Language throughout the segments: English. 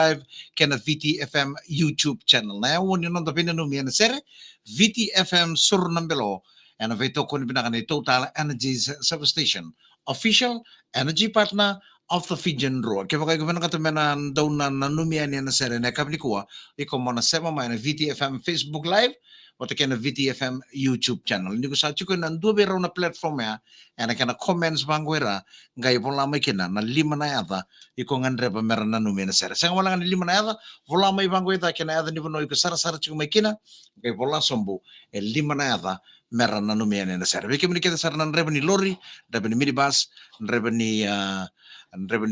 live kena VTFM YouTube channel. Na yun yun ang pinanumi na sere VTFM Surnambelo and aveto ko ni binakani Total Energies Substation, official energy partner of the Fijian Road. Kaya kayo gawin katumanan daw na nanumian niya na sere na kabli kuha, ikaw mo na sema may na VTFM Facebook Live o kaya na VTFM YouTube channel. Hindi ko sa ko na duwe raw na platform ya, and kaya na comments bangwera, ngayon po lamay kina na 5 na yata, ikaw nga pa meron na numian na sere. Sayang wala nga 5 na yata, wala may bangwera, kaya na yata ni po no, ikaw sara-sara chiko may kina, ngayon po lang sombo, 5 na yata, meron na numian na sere. Biki mo ni kita sara ng reba ni lorry, reba ni minibus, reba ni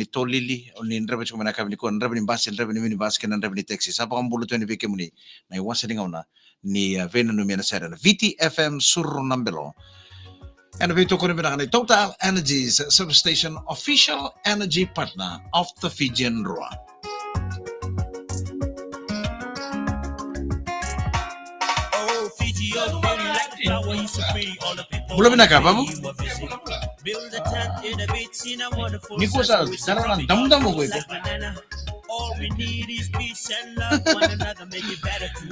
tolili, o ni reba chiko manakab ni ko, reba ni bus, reba ni minibus, kaya reba ni taxi. Sa pakang bulot yun ni biki mo ni, na iwasan nga na, ni Vena Numena Sera, VTFM Surnambelo. And we talk about Total Energies Substation, official energy partner of the Fijian Roa. Belum nak apa bu? Ni ko sa darangan dam-dam mo ko ito.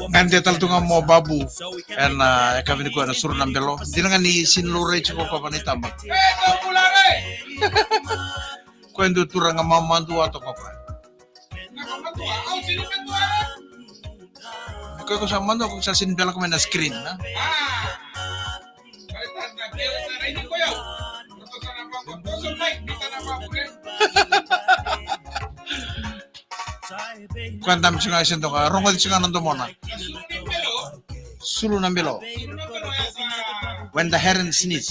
Nanti tal tunga mo babu and kami ko na Surnambelo. Di na nga ni sinlure ko pa panitambak. Kwento turang mamandu ato ko pa. Kaya ko sa mando kung sa sinbela ko may na screen na. Kuantam siya nga to ka, rongod siya nga nando mo na. Surnambelo. When the heron sneeze.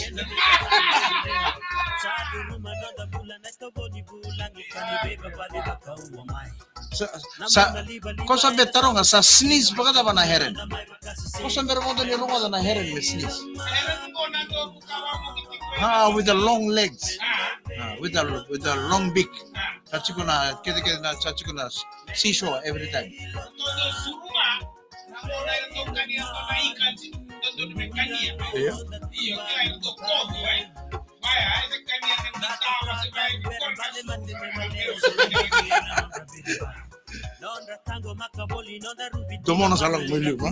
Kung sabi taro nga, sa sneeze ba ka na heron? Kung sabi mo doon yung rongod na heron may sneeze. With the long legs. With the long beak. Sachi ko na seashore every time. Tomo na salang miliyo ba?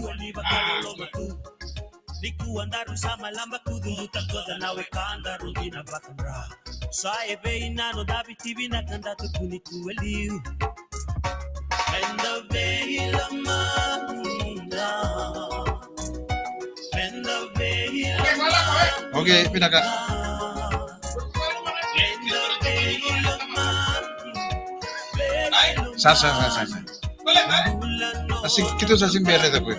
Likuandaru sama lamba kudunduta toda nawe kandaru dina bakandra. Saebe inano dabi tibi na kandatu kunitu eliu. Penda vehila mahina. Penda vehila mahina. Okay, pinaka. Penda vehila mahina. Sasa. Asik kita sa simbere da po.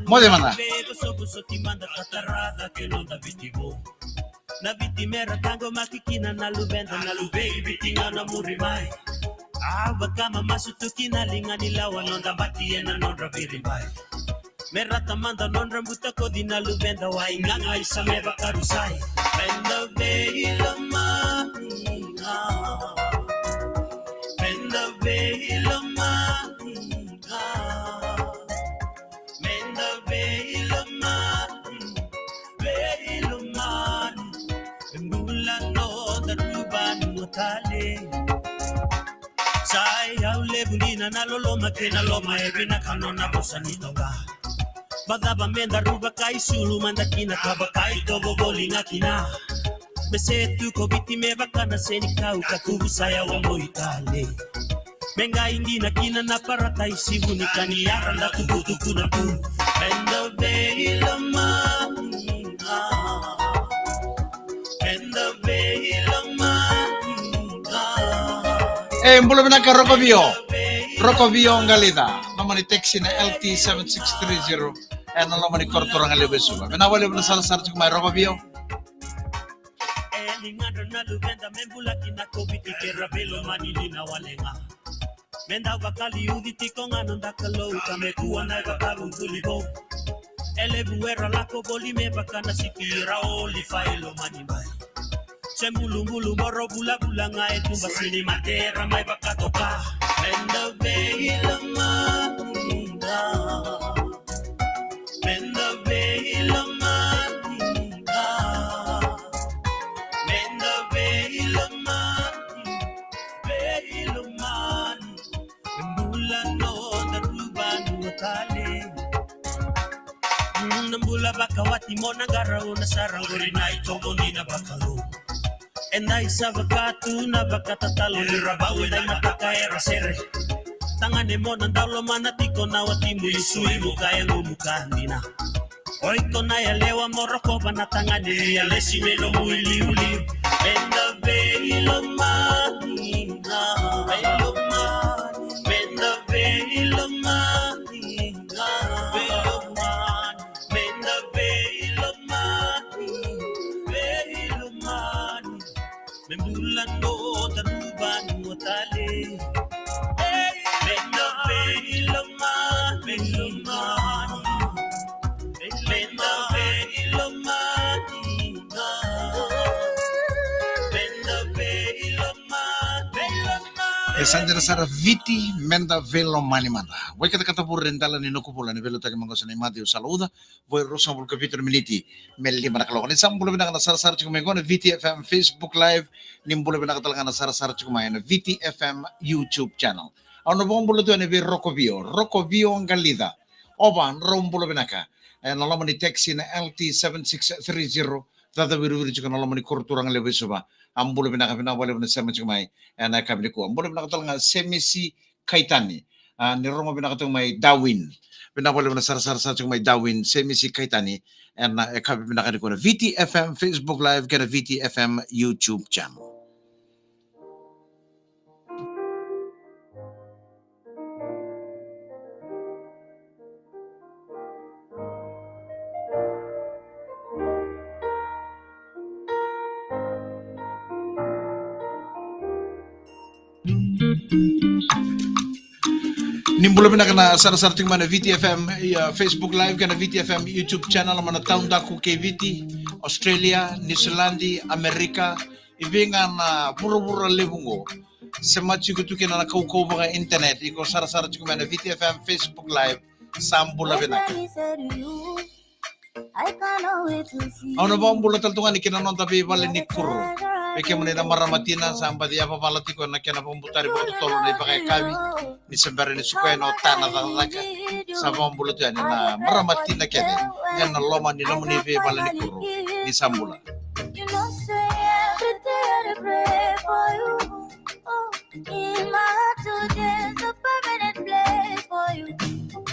Mo de mana. Na vitimera tango makikina na lubenda na lubei bitinga na murimai. Kama masutuki na linga nilawa nonda batie na nondra birimai. Merata manda nondra mutako di na lubenda wa inganga isameba karusai. Penda vehila mahina. Penda vehila mahina. Menda vehila mahina. Vehila mahina. Mbula no daruban mutale. Sai aule bulina na loloma kena loma ebina kanona bosanito ba. Badaba menda ruba kai sulu mandakina kabakai togo bolinga kina. Besetu ko biti me bakana seni kau kakubu saya wa moitale. Menga indina kina na parata isibu ni kaniara nda kubutu kuna pu. Penda vehila mahina. Penda vehila mahina. Belum na ka Rocovio ang galita. Naman ni taxi na LT7630 and naman ni Kortorang Alibesuga. Menawali mo na salasar sa kumay Rocovio. Menda wakali uditi konga nonda kalo kamekuwa na wakalu tulibo. Elebuera lako boli me bakana sikira oli failo manimai. Sembulu moro bula ngae tumba sini matera mai bakatoka. Menda vehila mahina. Menda vehila mahina. Menda vehila mahina. iluman Bulan no daruban wakale Nambula bakawati mo nagaraw na sarang Gurinay togo ni na bakalo Enday sa bagatu na bakatatalo Nirabaw enday matakaera sere Tangan mo ng dalo manatiko na wati mo Isui mo kaya ngumukahan di na Oy ko na yalewa mo roko ba na tangan Yale si melo mo iliw-liw Benda be ilomani na Ilomani Benda be ilomani na Ilomani Benda be ilomani Be ilomani Membulan mo tanuban mo tali Benda be ilomani Ilomani Benda be ilomani na Sandra Sara Viti Menda Velo Manimanda. Voi kata pur rentala ni nokupula ni velo tagi mangosani Mateo Saluda. Voi rosa bul kapitol militi melli mana kalau ni sambulo bina kana sara sara chukuma ngona Viti FM Facebook Live nimbulo bina kata kana sara sara chukuma ina Viti FM YouTube channel. Ano bombulo tu ni Rocco Vio Ngalida. Oban rombulo bina ka. Nalama ni text na LT7630 tata biru chukuna nalama ni kurturang lewe suba. Ambulo bina kapina boleh bina sama chukuma na kabili ko. Ambulo bina kata nga Semisi Kaitani. Ni Roma bina kata may Darwin. Bina boleh bina sara chukuma may Darwin Semisi Kaitani. Na kabili bina kata ko na VTFM Facebook Live kana VTFM YouTube channel. Nimbulo bina kana sara ting mana VTFM Facebook Live kana VTFM YouTube channel mana taun daku ke VT Australia, New Zealand, Amerika ibinga na puro lebungo semachi kutu kena na kau baga internet iko sara ting mana VTFM Facebook Live sambula bina Ano ba ang bulat altungan ni kinanon tabi bali ni kuro Peke manila maramatina sa ambadi apa palati ko na kena pembutari bato tolo na ipakai kawi ni sembari ni sukai no tanah tataka sa pambulat yan na maramatina kene yan na loma ni naman ni bali ni kuro ni sambula. You know, say every day I pray for you. Oh, in my heart today is a permanent place for you.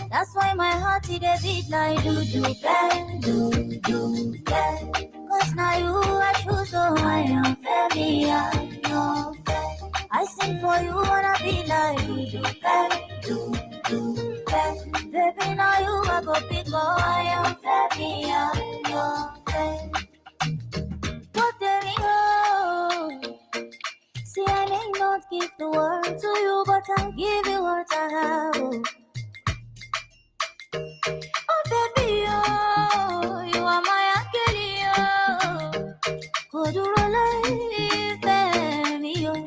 That's why my heart is a beat like do. Cause now you are true, so I am very young. I sing for you, wanna be like do. Baby, now you are go big, oh, I am very young. What there we go? See, I may not give the world to you, but I'll give you what I have. Oh, baby, oh, you are my angel, oh. Could you relieve me, oh?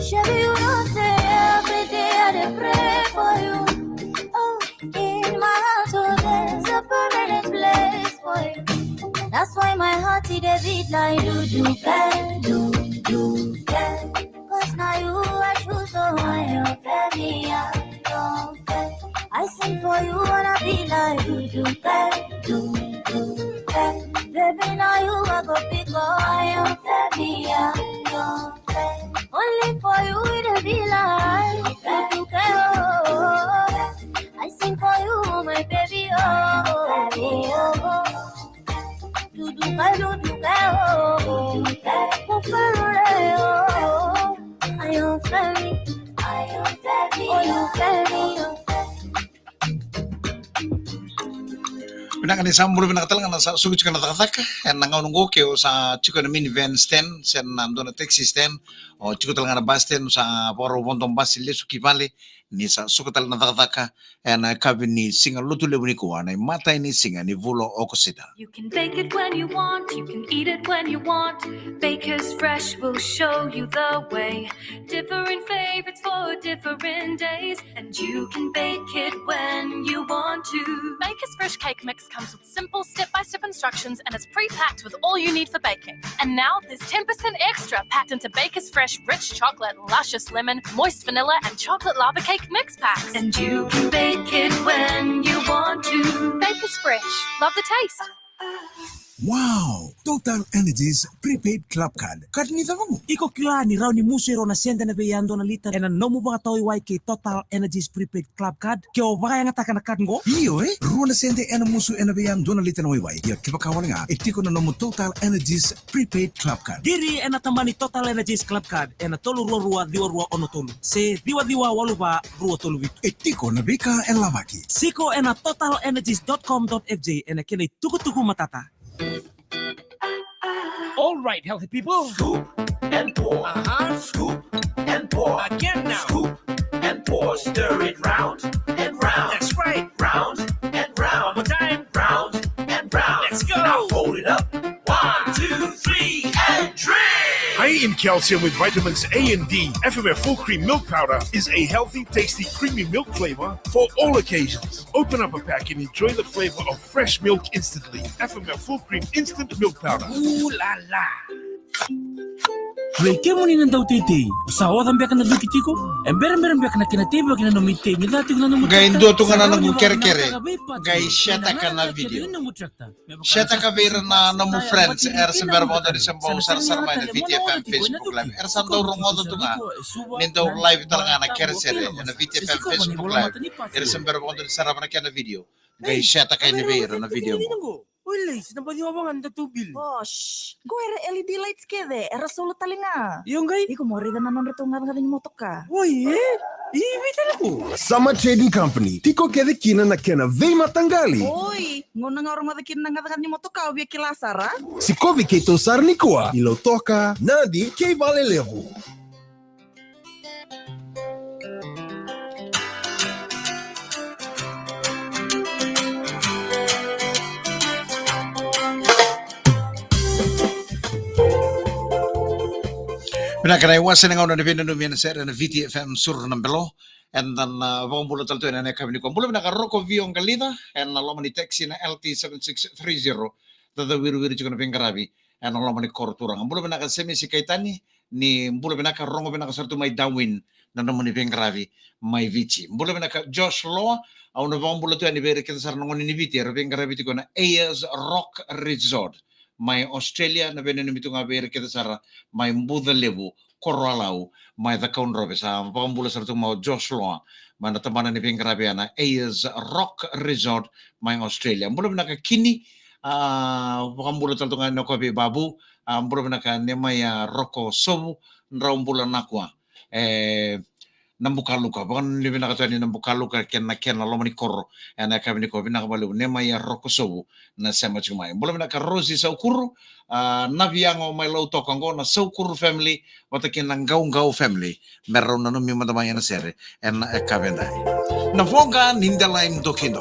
Shabby, you know, say every day I pray for you. Oh, in my heart, oh, there's a permanent place for you. That's why my heart is a beat like do. Cause now you are true, so I am very young. I sing for you, wanna be like do. Baby, now you are go big, oh, I am very young. Only for you it'll be like do. I sing for you, my baby, oh. Pinang ni sambul pinakatal nga sa sugit ka natakataka and nangaununggo keo sa chiko na minivan stand sen nando na taxi stand o chiko tal nga na bus stand sa poro bontong bus sili sukipali ni sa sukutal natakataka and kabin ni singa lutule ni kuha na matay ni singa ni Vulo Okosida. You can bake it when you want, you can eat it when you want. Baker's Fresh will show you the way. Different flavors. favorites for different days, and you can bake it when you want to. Baker's Fresh Cake Mix comes with simple step-by-step instructions and is pre-packed with all you need for baking. And now there's 10% extra packed into Baker's Fresh Rich Chocolate, Luscious Lemon, Moist Vanilla, and Chocolate Lava Cake Mix packs. And you can bake it when you want to. Baker's Fresh. Love the taste. Wow! Total Energies prepaid club card. Card ni mo. Iko kila ni raw ni musero na senda na beyando na lita na no mo ba tawi wai ke Total Energies prepaid club card. Kyo ba nga taka na card ngo? Iyo ruo na sende ena musu ena beyando na lita na wai. Ya kiba kawan nga itiko na no Total Energies prepaid club card. Diri ena tamani Total Energies club card ena tolu rua diwa rua ono tolu. Se diwa walu ba rua tolu vitu. Itiko na bika en lavaki. Siko ena totalenergies.com.fj ena kene tuku matata. All right, healthy people. Scoop and pour. Scoop and pour. Again now. Scoop and pour. Stir it round and round. That's right. Round and round. One more time. Round and round. Let's go. Now fold it up. 1, 2, 3, and drink. High in calcium with vitamins A and D, FMF Full Cream Milk Powder is a healthy, tasty, creamy milk flavor for all occasions. Open up a pack and enjoy the flavor of fresh milk instantly. FMF Full Cream Instant Milk Powder. Ooh la la. Wei ke moni nang daw titi. Usawa dan biak na dukiti ko. Emberen biak na kinatibo kina no mitte. Mila tignan no. Gay ndo to nga na nagukere-kere. Gay sheta ka na video. Sheta ka vera na mo friends. Sa meron mo doon isang buong sarsarmay na VTFM Facebook Live. Sa daw rungo doon to nga. Nindo live talaga na kere-sere. Na VTFM Facebook Live. Sa meron mo doon sarap na kaya na video. Gay sheta ka ni vera na video mo. Uy, sinabad yung abangan da tubil. Oh, shh. Go era LED lights kede. Era solo talinga. Yung gay? Iko mo rin na nanon rito nga rin motok ka. Uy, ibig ko. Sama Trading Company. Tiko kede kina na kena vei matangali. Uy, nguna nga orang madakin na nga ni motok ka. Ubi kilasara. Si Kobe kei tosar ni kua. Ilo toka. Nadi kei vale levo. Pinakanaiwasan nga na pinanumyan na sir na VTFM Sur ng Belo and then wang bulo talto na kami ni ko bulo nakaroko view ang galida and nalaman ni taxi na LT7630 tada wiru-wiru juga na pingkarabi and nalaman ni korturang bulo nakasemi si Kaitani ni bulo nakarongo nakasarto may dawin na naman ni pingkarabi may vici bulo naka Josh Law au na wang bulo to ni bere kita sar ngon ni viti pingkarabi ko na Ayers Rock Resort may Australia na benenumito nga bere kita sara may Buddha Lebu Koralau may the Kaun Robe sa pambula sa itong mga Joshua may natamanan ni Pingkarabi na Ayers Rock Resort may Australia mula ba nakakini pambula sa itong nga nakobi babu mula ba naka ni may Roko Sobu nraong bulan nakwa nambukaluka bakan libi nakatuan ni nambukaluka ken na lomani koro na kami ni ko binakabalu ne may rokosobu na sama chumay bola na Rosie sa ukuru nabiyango may low talk ngo na sa ukuru family watakin ng gaung family meron na numi madamaya na sere en kabenda na vonga nindalaim doki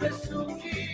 Besuki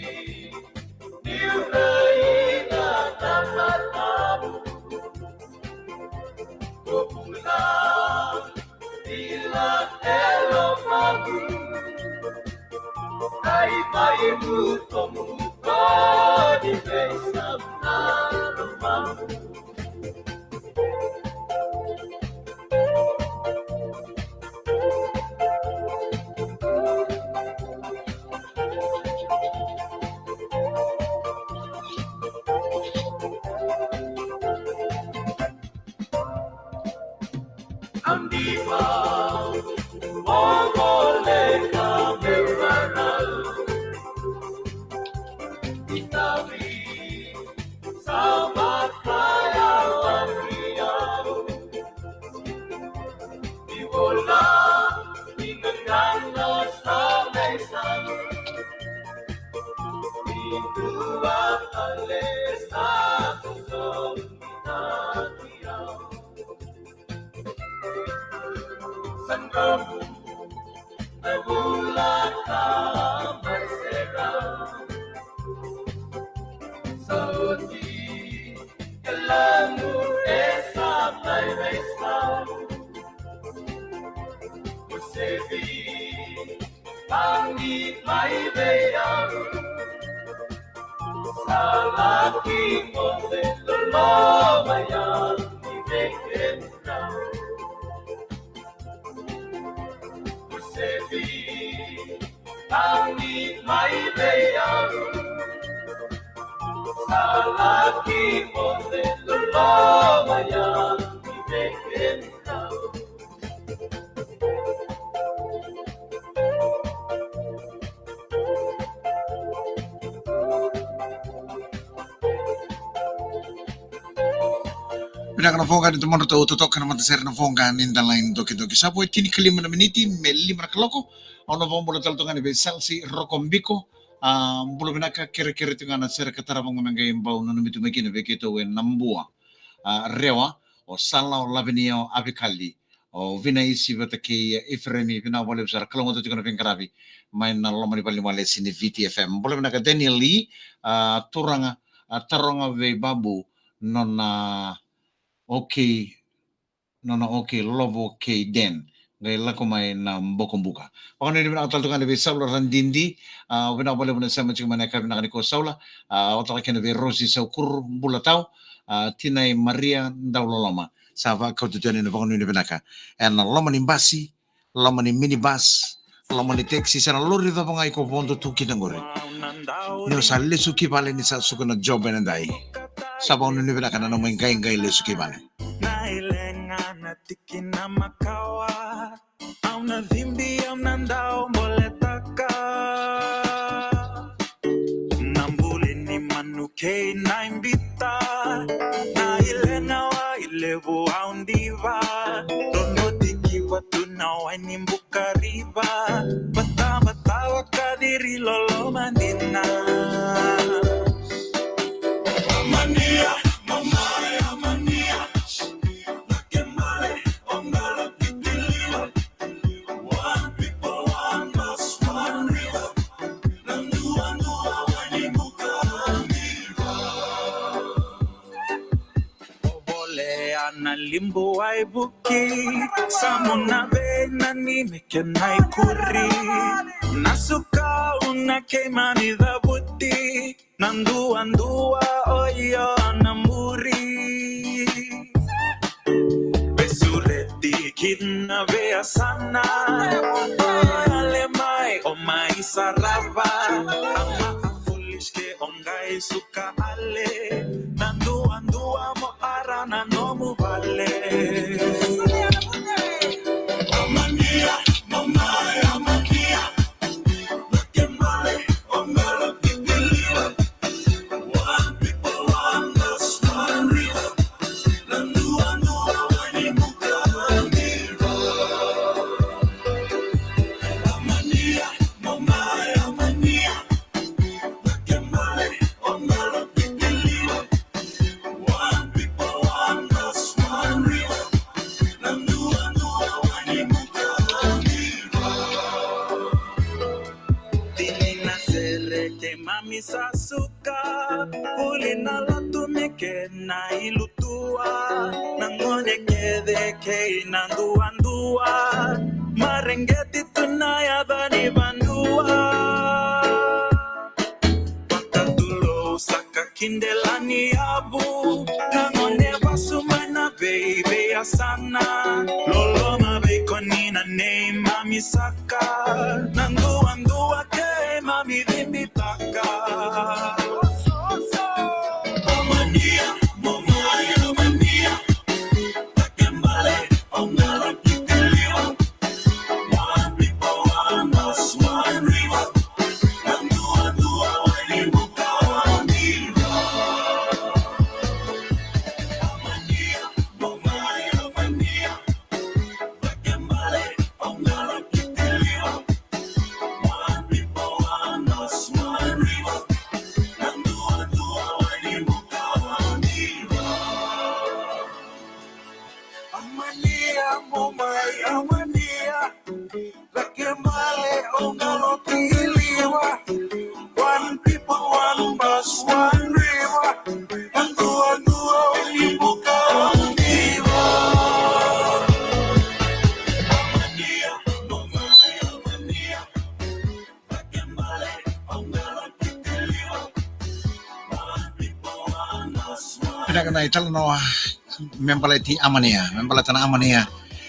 Pinakanafongan ito mo na ito, tutok ka naman sir na fongan in the line doki-doki. Sapo, tinikalima na miniti, may lima na kaloko. Ano ba mula talto nga ni Besal si Rocombiko. Bulo binaka kiri-kiri ito nga na sir katarabang mga gayang baw na numito may kinabik ito when nambua. Rewa, o salaw labiniyo abikali. O vinaisi bata ki Efremi, pinawali besar. Kalong ito na pingkarabi. May nalomani palimali sini VTFM. Bulo binaka Daniel Lee, turanga, taronga ve babu, non okay, okay, love okay, den. Gaya ko may na bokong buka. Pakano hindi mo nakataltungan na ba Saula Randindi, pinakabala mo na sa mga mga nakabi na kaniko Saula, otak ka na ba Rosie Saukur Bulataw, Tinay Maria Dauloloma, sa kaututuan na pakano hindi pinaka. And lama ni basi, lama ni minibus, lama ni taxi, sa lori ito mga ikopondo tuki ng gori. Nyo sa lesuki pala ni sa suko na job na day. Sa pakano hindi pinaka na naman gay lesuki pala. Tiki na makawa au na dhimbi au na ndao moletaka nambuli ni manuke na imbita na ile na wa ile au ndiva rono tiki watu na waini mbuka riba bata wakadiri lolo mandina Mania, mamaya, mania na limbo ay buki samuna be na ni mekenay kuri nasuka una kay manida buti nanduandua oyo namuri besureti kidna be asana alemay o mai saraba ama foolish ke ongai suka ale nanduandua mo arana no mu vale amania mamaya amania bakemale ongala pipiliwa one people one lost one river nanduandua wani mukamiro amania mamaya amania bakemale ongala pipiliwa one people one lost one river nanduandua wani mukamiro tinina seleke mami sasuka ulina latumike na ilutua nangone kedeke nanduandua marengeti tunaya bani bandua kindelani abu Nangone basumana baby asana Lolo mabe konina ne mami saka Nandu andu ake mami rimbi taka Omania, momaya, omania Takembale, ongala kitiliwa One people, one us, one river Andu andu awani buka waniva Omania, momaya, omania Takembale, ongala kitiliwa One people, one us, one river Andu andu awani buka waniva Amania, momai, amania Lakemale, ongalo tiliwa One people, one bus, one river Andu andu awalibuka waniva Amania, momai, amania Lakemale, ongalo tiliwa One people, one bus, one Pinakana italo no membalati amania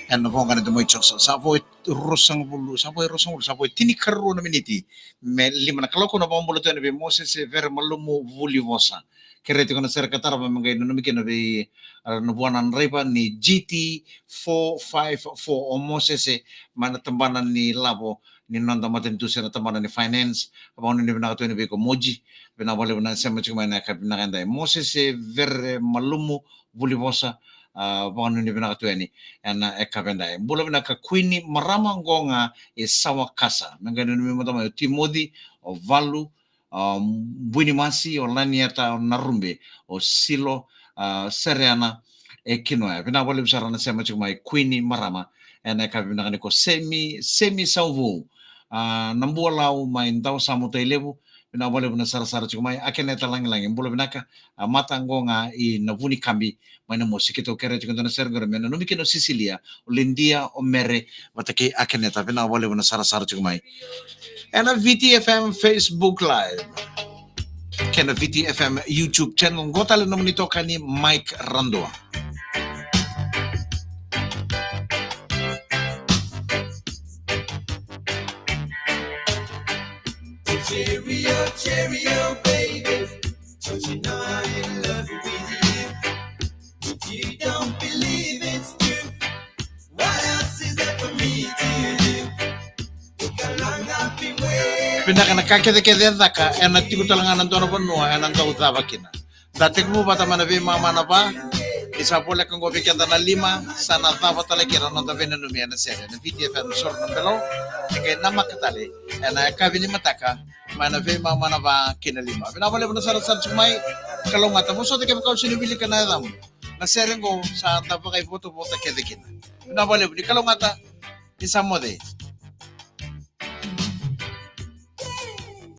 and no vonga de moichos sa voi rosang bulu sa voi tini karro na miniti me lima na kaloko na bombulo tene be Moses ver malumu vulivosa kerete kono ser katara ba mangai no mikeno be no buana nreipa ni GT 454 o Moses mana tambanan ni labo ni nonda maten tu sera tambanan ni finance abang ni bina katone be ko moji bina bole bina sema chuma na ka bina kanda Moses ver malumu vulivosa bang ni bina katone ana ekabenda bulo bina ka Queen marama ngonga sawa kasa mengano ni motama Timothy o Valu Buni Masi o Laniata o Narumbe o Silo Seriana e Kinoa bina bole bisara na sema chuma Queen marama ana ekabenda ko semi sauvu nambua lau main tau samu lebu bina bole bina sara chuma akeneta lang bulo bina ka mata ngonga I navuni kambi mana musik itu kere juga na ser gara mena no mikino Sicilia Lindia o mere batake akeneta bina bole bina sara chuma and a VTFM Facebook live kena VTFM YouTube channel ngotale no monito kani Mike Randoa Cheerio, baby. Don't you know I'm in love with you? If you don't believe it's true, what else is there for me to do? Look how long I've been waiting. pindah kana kake daka ena tiku talangan antono panua ena tau tava kina datek mu bata mana be mama na ba isa pole kang gobi kanta na 5 sana tava talakira no tavena no miana sere na VTFM sorno belo ke nama katale ena kabini mataka mana be mama na ba kina 5 bina bale bana sara chumai kalau ngata mo so te kau sinibili kana dam na sere ngo sa tava kai foto kede kina bina bale bini kalau ngata isa mode